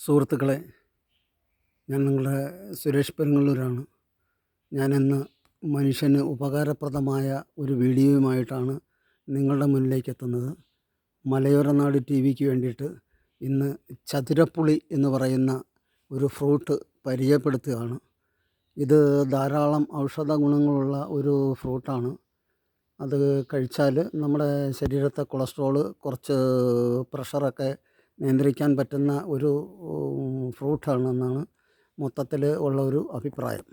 സുഹൃത്തുക്കളെ, ഞാൻ നിങ്ങളുടെ സുരേഷ് പെരുങ്ങള്ളൂരാണ്. ഞാനിന്ന് മനുഷ്യന് ഉപകാരപ്രദമായ ഒരു വീഡിയോയുമായിട്ടാണ് നിങ്ങളുടെ മുന്നിലേക്ക് എത്തുന്നത്. മലയോര നാട് ടി വിക്ക് വേണ്ടിയിട്ട് ഇന്ന് ചതുരപ്പുളി എന്ന് പറയുന്ന ഒരു ഫ്രൂട്ട് പരിചയപ്പെടുത്തുകയാണ്. ഇത് ധാരാളം ഔഷധ ഗുണങ്ങളുള്ള ഒരു ഫ്രൂട്ടാണ്. അത് കഴിച്ചാൽ നമ്മുടെ ശരീരത്തെ കൊളസ്ട്രോള്, കുറച്ച് പ്രഷറൊക്കെ നിയന്ത്രിക്കാൻ പറ്റുന്ന ഒരു ഫ്രൂട്ടാണെന്നാണ് മൊത്തത്തിൽ ഉള്ള ഒരു അഭിപ്രായം.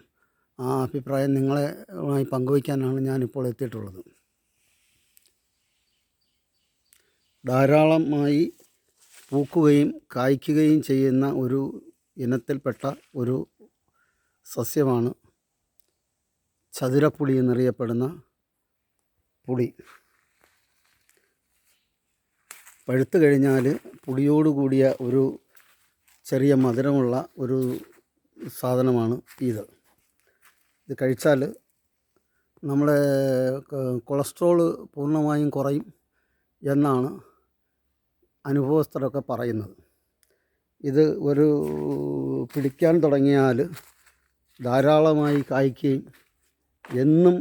ആ അഭിപ്രായം നിങ്ങളുമായി പങ്കുവയ്ക്കാനാണ് ഞാനിപ്പോൾ എത്തിയിട്ടുള്ളത്. ധാരാളമായി പൂക്കുകയും കായ്ക്കുകയും ചെയ്യുന്ന ഒരു ഇനത്തിൽപ്പെട്ട ഒരു സസ്യമാണ് ചതുരപ്പുളി എന്നറിയപ്പെടുന്ന പുളി. പഴുത്ത് കഴിഞ്ഞാൽ പുളിയോട് കൂടിയ ഒരു ചെറിയ മധുരമുള്ള ഒരു സാധനമാണ് ഇത്. ഇത് കഴിച്ചാൽ നമ്മുടെ കൊളസ്ട്രോള് പൂർണ്ണമായും കുറയും എന്നാണ് അനുഭവസ്ഥരൊക്കെ പറയുന്നത്. ഇത് ഒരു പിടിക്കാൻ തുടങ്ങിയാൽ ധാരാളമായി കായ്ക്കുകയും എന്നും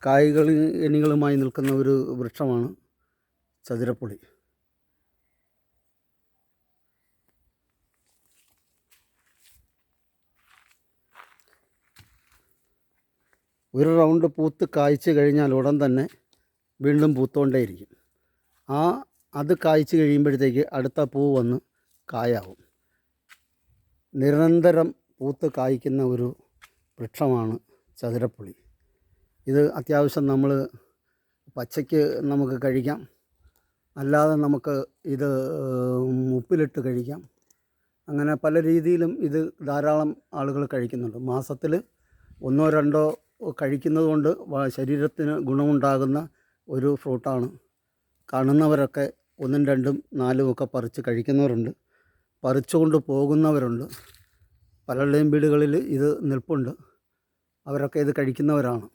കായ്കനികളുമായി നിൽക്കുന്ന ഒരു വൃക്ഷമാണ് ചതുരപ്പുളി. ഒരു റൗണ്ട് പൂത്ത് കായ്ച്ച് കഴിഞ്ഞാൽ ഉടൻ തന്നെ വീണ്ടും പൂത്തുകൊണ്ടേയിരിക്കും. അത് കായ്ച്ച് കഴിയുമ്പോഴത്തേക്ക് അടുത്ത പൂ വന്ന് കായാവും. നിരന്തരം പൂത്ത് കായ്ക്കുന്ന ഒരു വൃക്ഷമാണ് ചതുരപ്പുളി. ഇത് അത്യാവശ്യം നമ്മൾ പച്ചയ്ക്ക് നമുക്ക് കഴിക്കാം, അല്ലാതെ നമുക്ക് ഇത് ഉപ്പിലിട്ട് കഴിക്കാം. അങ്ങനെ പല രീതിയിലും ഇത് ധാരാളം ആളുകൾ കഴിക്കുന്നുണ്ട്. മാസത്തിൽ 1-2 കഴിക്കുന്നത് കൊണ്ട് ശരീരത്തിന് ഗുണമുണ്ടാകുന്ന ഒരു ഫ്രൂട്ടാണ്. കാണുന്നവരൊക്കെ 1, 2, 4 ഒക്കെ പറിച്ച് കഴിക്കുന്നവരുണ്ട്, പറിച്ചുകൊണ്ട് പോകുന്നവരുണ്ട്. പലരുടെയും വീടുകളിൽ ഇത് നിൽപ്പുണ്ട്, അവരൊക്കെ ഇത് കഴിക്കുന്നവരാണ്.